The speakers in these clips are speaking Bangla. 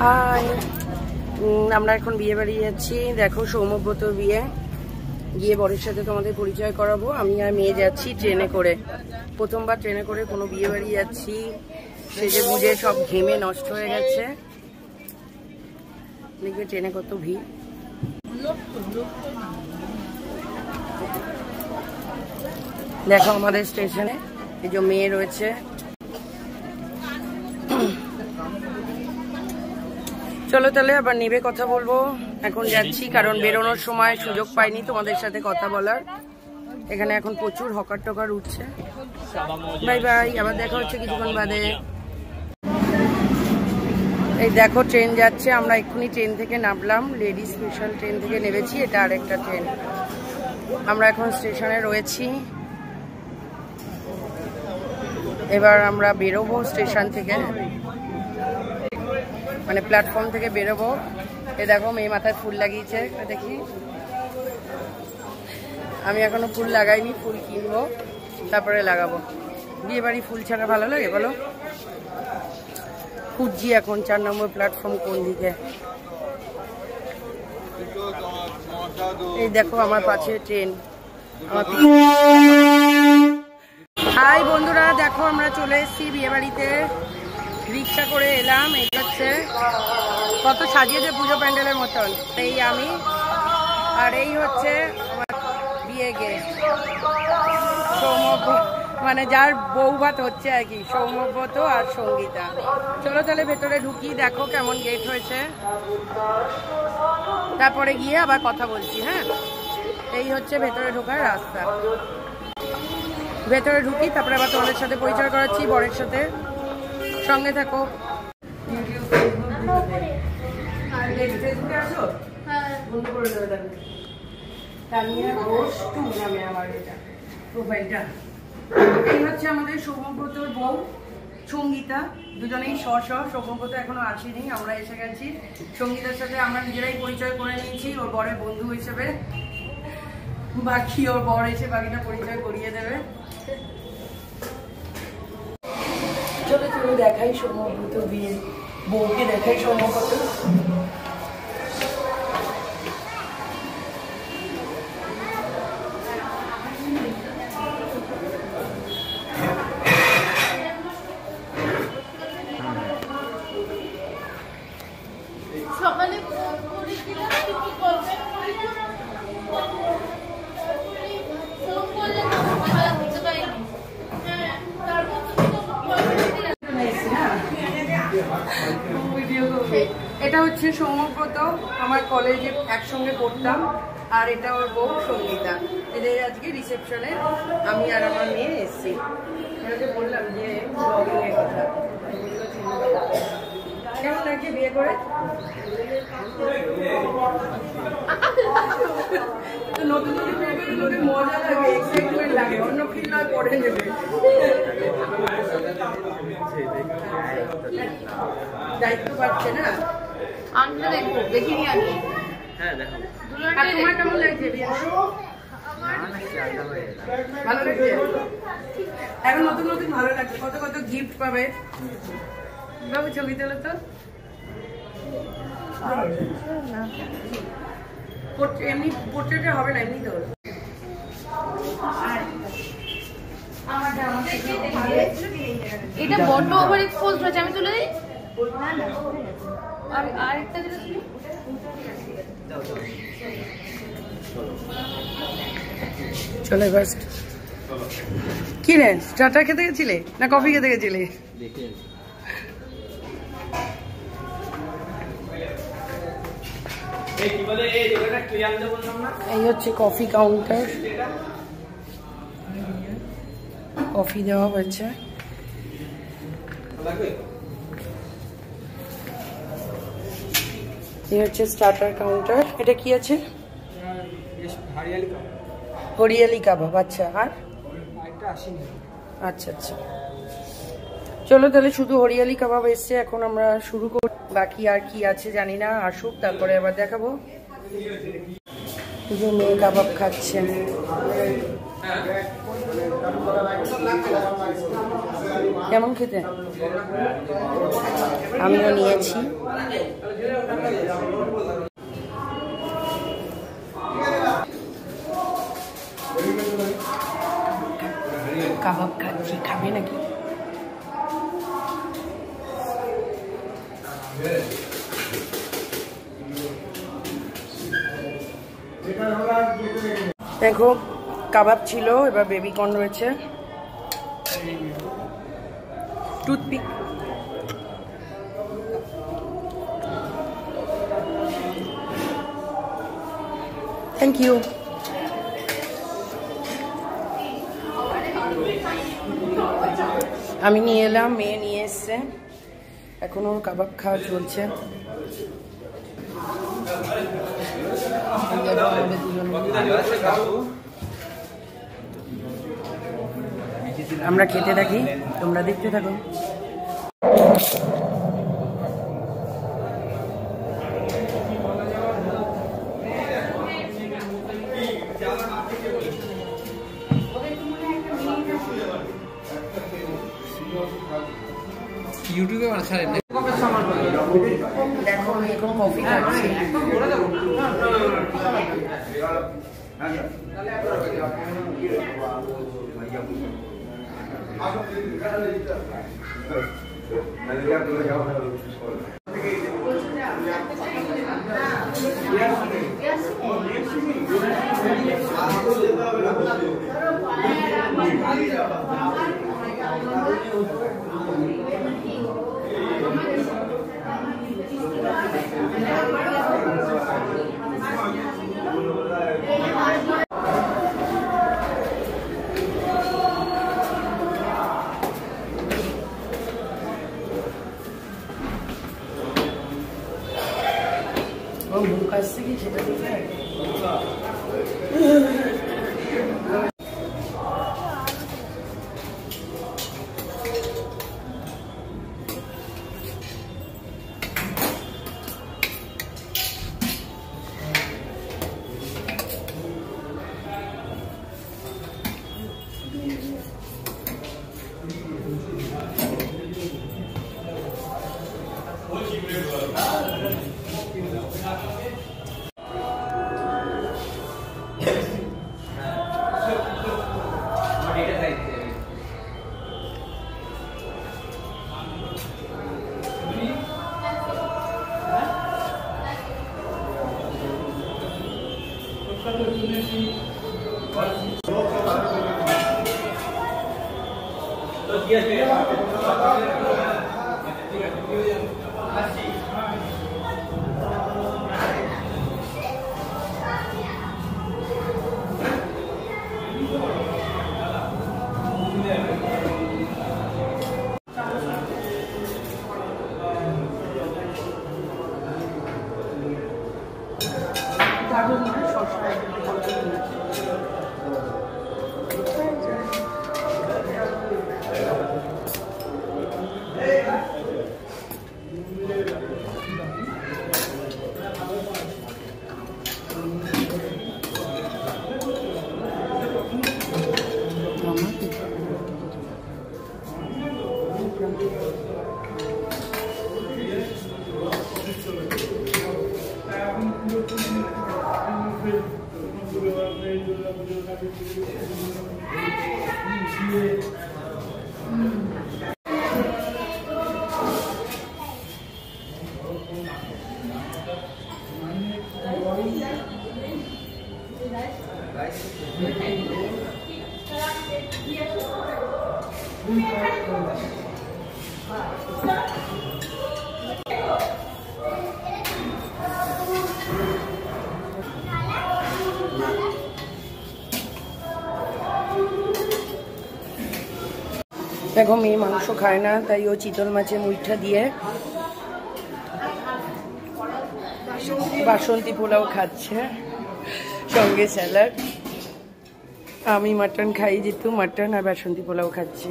হাই, আমরা এখন বিয়ে বাড়ি যাচ্ছি। দেখো সৌম্যব্রতর বিয়ে, গিয়ে বরের সাথে তোমাদের পরিচয় করাবো। আমি আর মেয়ে যাচ্ছি ট্রেনে করে, প্রথমবার ট্রেনে করে কোনো বিয়ে বাড়ি যাচ্ছি। সেজে বুঝে সব ঘেমে নষ্ট হয়ে গেছে। দেখবে ট্রেনে কত ভিড়। দেখো আমাদের স্টেশনে এই যে মেয়ে রয়েছে। চলো তাহলে আবার নেবে কথা বলবো। এখন যাচ্ছি কারণ বেরোনোর সময় সুযোগ পাইনি তোমাদের সাথে কথা বলার। এখানে এখন প্রচুর হকার টকার উঠছে। বাই বাই, আবার দেখা হচ্ছে কিছুক্ষণ বাদে। এই দেখো ট্রেন যাচ্ছে, আমরা এক্ষুনি ট্রেন থেকে নামলাম। লেডি স্পেশাল ট্রেন থেকে নেমেছি, এটা আরেকটা ট্রেন। আমরা এখন স্টেশনে রয়েছি, এবার আমরা বেরোবো স্টেশন থেকে, মানে প্ল্যাটফর্ম থেকে বেরোবো। এ দেখো মেয়ে মাথায় ফুল লাগিয়েছে, দেখি। আমি এখনো ফুল লাগাইনি, ফুল কিনবো তারপরে লাগাবো। বিয়ে বাড়ি ফুল ছাড়া ভালো লাগে বলো? খুঁজছি এখন 4 নম্বর প্ল্যাটফর্ম কোন দিকে। এই দেখো আমার পাশে ট্রেন। হাই বন্ধুরা, দেখো আমরা চলে এসেছি বিয়ে বাড়িতে। রিক্সা করে এলাম। এই হচ্ছে কত সাজিয়েছে পুজো প্যান্ডেলের মতন। এই আমি আর এই হচ্ছে আমার বিয়ে গেস্ট সৌম্য, মানে যার বউ ভাত হচ্ছে আর কি, সৌম্যব্রত আর সঙ্গীতা। চলো তাহলে ভেতরে ঢুকি, দেখো কেমন গেট হয়েছে, তারপরে গিয়ে আবার কথা বলছি। হ্যাঁ, এই হচ্ছে ভেতরে ঢোকার রাস্তা। ভেতরে ঢুকি, তারপরে আবার তোমাদের সাথে পরিচয় করাচ্ছি বরের সাথে। সঙ্গে থাকো। এই হচ্ছে আমাদের সৌম্যব্রতর বউ সঙ্গীতা, দুজনেই সৌম্যব্রত এখনো আসেনি, আমরা এসে গেছি। সঙ্গীতার সাথে আমরা নিজেরাই পরিচয় করে নিয়েছি, ওর বরের বন্ধু হিসেবে। বাকি ওর বর এসে বাকিটা পরিচয় করিয়ে দেবে। চলো চলো দেখাই সৌম্যব্রত বিয়ে, বউকে দেখাই সৌম্যব্রত। এটা হচ্ছে সৌম্যব্রত, আমার কলেজে একসঙ্গে পড়তাম, আর এটা ওর বউ সঙ্গীতা। এদের আজকে রিসেপশনে আমি আর আমার মেয়ে এসছি। বললাম যে ব্লগিংয়ের কথা। কেমন লাগছে বিয়ে করে? নতুন নতুন মজা লাগে, এক্সাইটমেন্ট লাগে, অন্য ফিল নয় পড়ে নেবে। দায়িত্ব পাচ্ছে না, আমি তো দেখবো, দেখিনি আমি। হ্যাঁ দেখো। আর তোমার কেমন লাগছে বিয়ে? ভালো লাগছে, এখন নতুন নতুন ভালো লাগছে। কত কত গিফট পাবে বাবু, ছবি তোলো তো। এমনি পোর্ট্রেটে হবে না, এমনি তো। এটা বড্ড ওভার এক্সপোজড হয়েছে, আমি তুলে দিই। আর একটা দিলে চলে ফার্স্ট। কি রে, স্টার্টার খেতে গেছিলে না কফি খেতে গেছিলে? এই হচ্ছে কফি কাউন্টার, কফি দেওয়া হয়েছে। এই হচ্ছে স্টার্টার কাউন্টার। এটা কি আছে? হরিয়ালি কাবাব। আচ্ছা, আর আচ্ছা আচ্ছা, চলো তাহলে শুধু হরিয়ালি কাবাব এসছে। এখন আমরা শুরু করি, বাকি আর কি আছে জানি না, আসুক তারপরে আবার দেখাবো। মেয়ে কাবাব খাচ্ছেন। কেমন খেতে? আমিও নিয়েছি। কাবাব খাচ্ছি, খাবে নাকি? দেখো কাবাব ছিল, এবার বেবিকর্ন রয়েছে, টুথপিক। Thank you. আমি নিয়ে এলাম, মেয়ে নিয়ে এসছে, এখনো কাবাব খাওয়া চলছে। আমরা খেতে থাকি, তোমরা দেখতে থাকো। ইউটিউবে ছাড়েন না। দেখো আমি এখন কফি খাচ্ছি। ও মুখ আসছে কি সেটা দিতে? দেখো মেয়ে মাংস খায় না, তাই ও চিতল মাছের মুইঠা দিয়ে বাসন্তী পোলাও খাচ্ছে, সঙ্গে স্যালাড। আমি মাটন খাই, যেহেতু মাটন আর বাসন্তী পোলাও খাচ্ছি।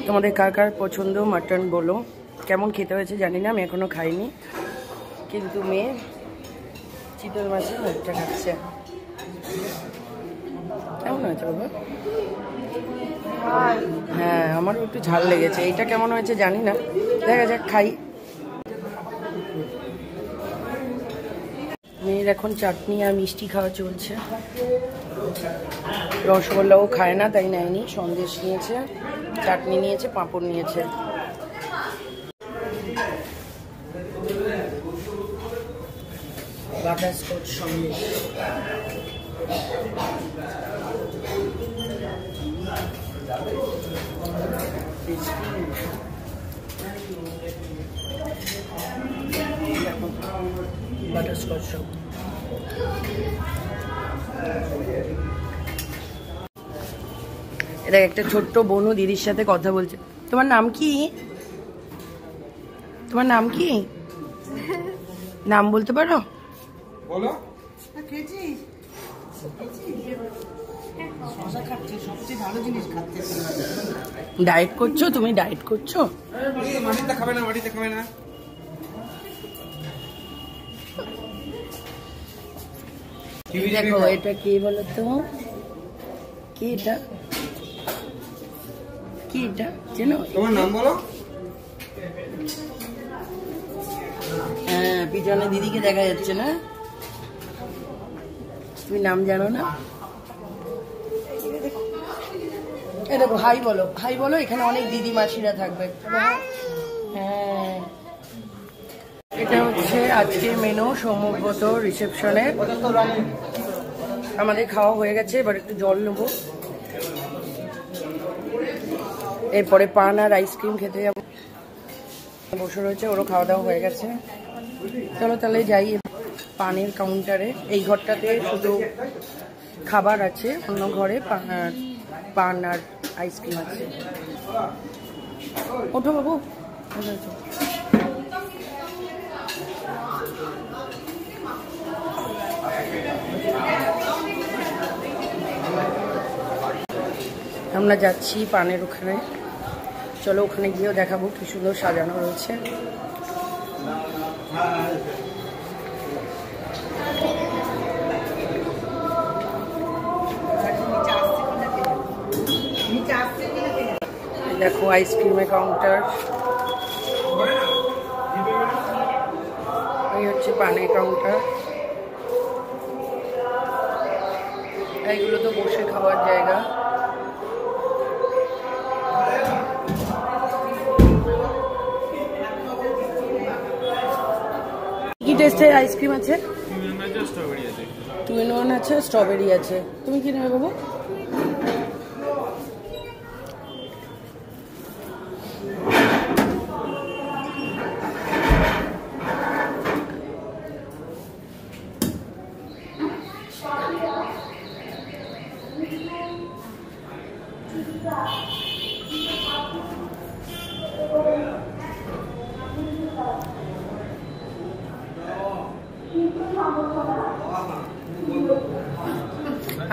তোমাদের কার কার পছন্দ মাটন বলো। কেমন খেতে হয়েছে জানি না, আমি এখনো খাইনি, কিন্তু মেয়ে চিতল মাছের মুইঠা খাচ্ছে। কেমন আছে বাবা? হ্যাঁ আমারও একটু ঝাল লেগেছে। এইটা কেমন হয়েছে জানি না, দেখা যাক খাই। মেয়ের এখন চাটনি আর মিষ্টি খাওয়া চলছে। রসগোল্লাও খায় না তাই নেয়নি, সন্দেশ নিয়েছে, চাটনি নিয়েছে, পাঁপড় নিয়েছে। বাটারস্কচ সন্দেশ। বাটারস্কচ সব। এটা একটা ছোট্ট বোনও দিদির সাথে কথা বলছে। তোমার নাম কি? তোমার নাম কি? নাম বলতে পারো? বলো। ডায়েট করছো তুমি? ডায়েট করছো? মাটিতে খাবে না, মাটিতে খাবে না। দেখো এটা কি বলো তো, কি এটা? কি এটা চেনো? তোমার নাম বলো। হ্যাঁ পিছনে দিদিকে দেখা যাচ্ছে না, তুমি নাম জানো না? এই দেখো হাই বলো, হাই বলো। এখানে অনেক দিদি মাসিরা থাকবে। হ্যাঁ এটা হচ্ছে আজকে মেনু সম্ভবত রিসেপশনে। আমাদের খাওয়া হয়ে গেছে, এবার একটু জল নেবো, এরপরে পান আর আইসক্রিম খেতে যাবো। বসে রয়েছে, ওরও খাওয়া দাওয়া হয়ে গেছে। চলো তাহলে যাই পানের কাউন্টারে। এই ঘরটাতে শুধু খাবার আছে, অন্য ঘরে পান আর আইসক্রিম আছে। ওঠো বাবু। আমরা যাচ্ছি পানের ওখানে। চলো ওখানে গিয়েও দেখাবো কি সুন্দর সাজানো রয়েছে। দেখো আইসক্রিমের কাউন্টার, এই হচ্ছে পানের কাউন্টার। এইগুলো তো বসে খাওয়ার জায়গা। কি টেস্টের আইসক্রিম আছে? 2 in 1 আছে, স্ট্রবেরি আছে। তুমি কি নেবে বাবু?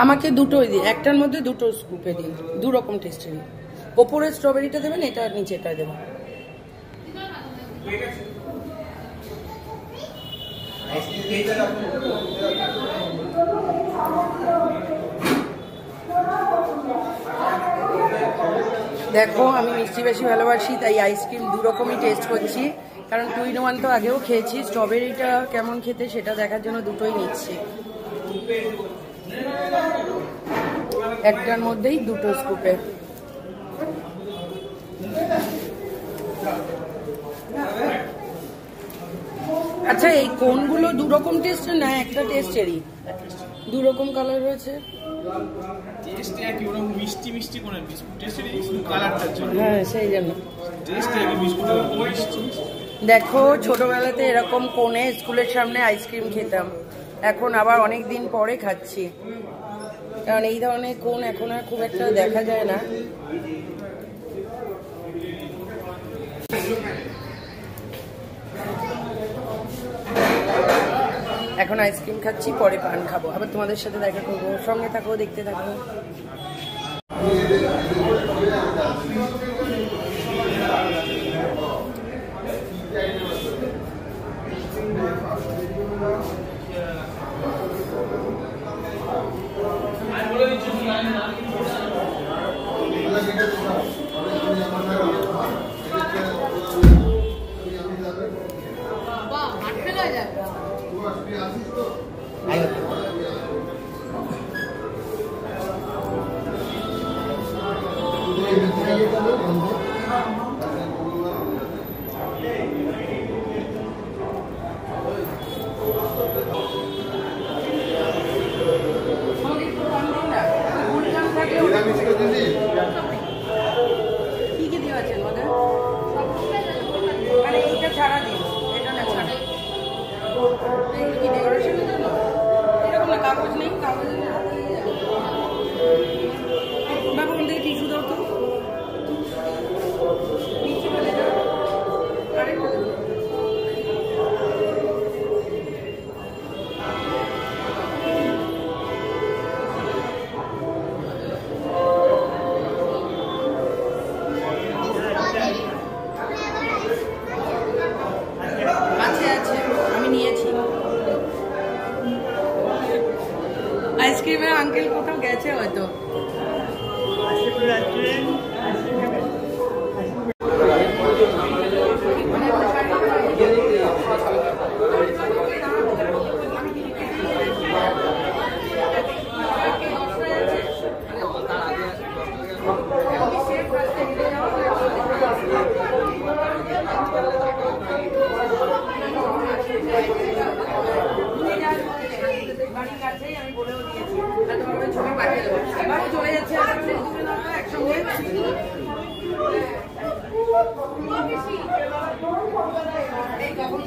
আমাকে দুটোই দিন, একটার মধ্যে দুটো স্কুপে দিন, 2 রকম টেস্টের। ওপরে স্ট্রবেরিটা দেবেন, এটা নিচেটা দেবেন। দেখো আমি মিষ্টি বেশি ভালোবাসি, তাই আইসক্রিম 2 রকমই টেস্ট করছি। কারণ 2 in 1 তো আগেও খেয়েছি, স্ট্রবেরিটা কেমন খেতে সেটা দেখার জন্য দুটোই নিচ্ছি। একটার মধ্যেই 2টো স্কুপে। আচ্ছা এই কোনগুলো 2 রকম টেস্টের না একটা টেস্টেরই? 2 রকম কালার রয়েছে। টেস্ট একই, ওরকম মিষ্টি মিষ্টি কোন বিস্কুট টেস্টের শুধু কালারটার জন্য। হ্যাঁ সেই জন্য টেস্ট একই, বিস্কুটের মিষ্টি। দেখো ছোটবেলাতে এরকম কোণে স্কুলের সামনে আইসক্রিম খেতাম, এখন আবার অনেক দিন পরে খাচ্ছি। কারণ এই ধরনের কোণ এখন আর খুব একটা দেখা যায় না। এখন আইসক্রিম খাচ্ছি, পরে পান খাবো, আবার তোমাদের সাথে দেখা করবো। সঙ্গে থাকো, দেখতে থাকো। কি কি দেওয়া আছে মধ্যে? মানে এইটা ছাড়া দিন, এটা না ছাড়া। এইগুলো কি ডেকোরেশনের জন্য? এরকম না, কাগজ নেই, কাগজ নেই। বাবু ওখান থেকে টিস্যু দাও তো। আরেকটা দেবো। আইসক্রিমের আঙ্কেল কোথাও গেছে হয়তো। বাড়ির কাছেই আমি বলেও দিয়েছি, ছবি পাঠিয়ে দেবো। বাবু চলে যাচ্ছে একসঙ্গে। এই কখন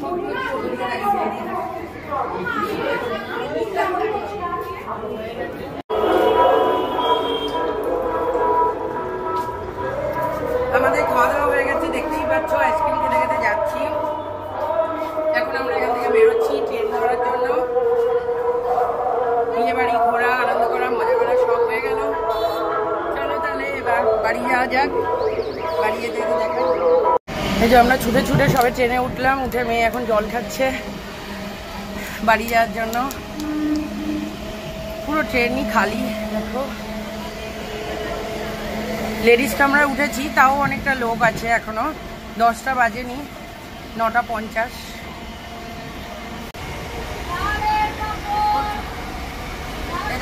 আমাদের খাওয়া দাওয়া হয়ে গেছে, দেখতেই পাচ্ছ। আইসক্রিম খেতে খেতে যাচ্ছি। এখন আমরা এখান থেকে বেরোচ্ছি ট্রেন ধরার জন্য। বিয়ে বাড়ি ঘোরা, আনন্দ করা, মজা করা সব হয়ে গেল। চলো তাহলে এবার বাড়ি যাওয়া যাক। বাড়ি যেতে যেতে দেখা। এই যে আমরা ছুটে ছুটে সবে ট্রেনে উঠলাম, উঠে মেয়ে এখন জল খাচ্ছে বাড়ি যাওয়ার জন্য। পুরো ট্রেনই খালি দেখো। লেডিস কামরায় উঠেছি, তাও অনেকটা লোক আছে এখনো। 10টা বাজেনি, 9:50।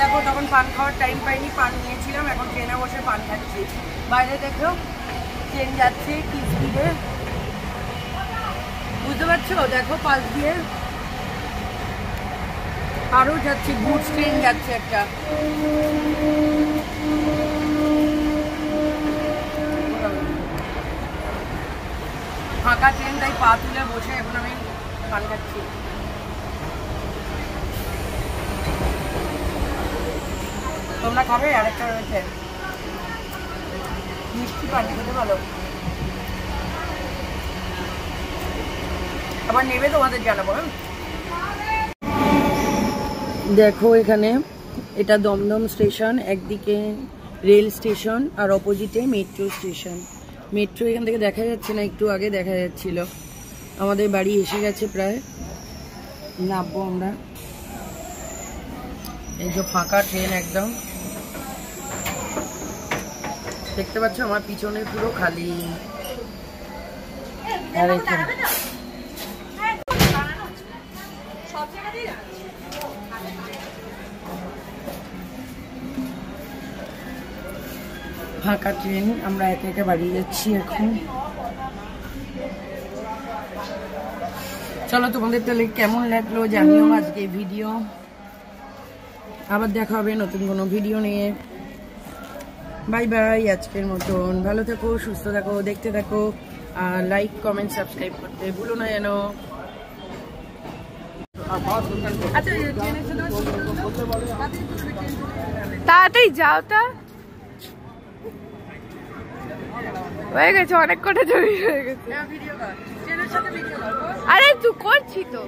দেখো তখন পান খাওয়ার টাইম পাইনি, পান নিয়েছিলাম। এখন ট্রেনে বসে পান খাচ্ছি। বাইরে দেখো ট্রেন যাচ্ছে কি স্পিডে, বুঝতে পারছো? দেখো পাশ দিয়ে আরো যাচ্ছে, গুডস ট্রেন যাচ্ছে একটা। ফাঁকা ট্রেন, তাই পা তুলে বসে এখন আমি পান খাচ্ছি। তোমরা খাবে? আরেকটা রয়েছে মিষ্টি পানি, খেতে ভালো। আবার নেবে তোমাদের জানাবো। দেখো এখানে এটা দমদম স্টেশন, একদিকে রেল স্টেশন আর অপোজিটে মেট্রো স্টেশন। মেট্রো এখান থেকে দেখা যাচ্ছে না, একটু আগে দেখা যাচ্ছিল। আমাদের বাড়ি এসে গেছে প্রায়, নামবো আমরা। এই যে ফাঁকা ট্রেন একদম, দেখতে পাচ্ছ আমার পিছনে পুরো খালি। আর এখানে ফাঁকা ট্রেন, আমরা একে একে বাড়ি যাচ্ছি এখন। চলো তোমাদের তাহলে কেমন লাগলো জানিও আজকে ভিডিও। আবার দেখা হবে নতুন কোনো ভিডিও নিয়ে। বাই বাই, আজকের মতন ভালো থাকো, সুস্থ থাকো, দেখতে থাকো। আর লাইক কমেন্ট সাবস্ক্রাইব করতে ভুলো না যেন। আচ্ছা তাড়াতাড়ি যাও তা হয়ে গেছে, অনেক কটা ছবি হয়ে গেছে। ভিডিও কর, ট্রেনের সাথে ভিডিও কর। আরে তুই করছি তো।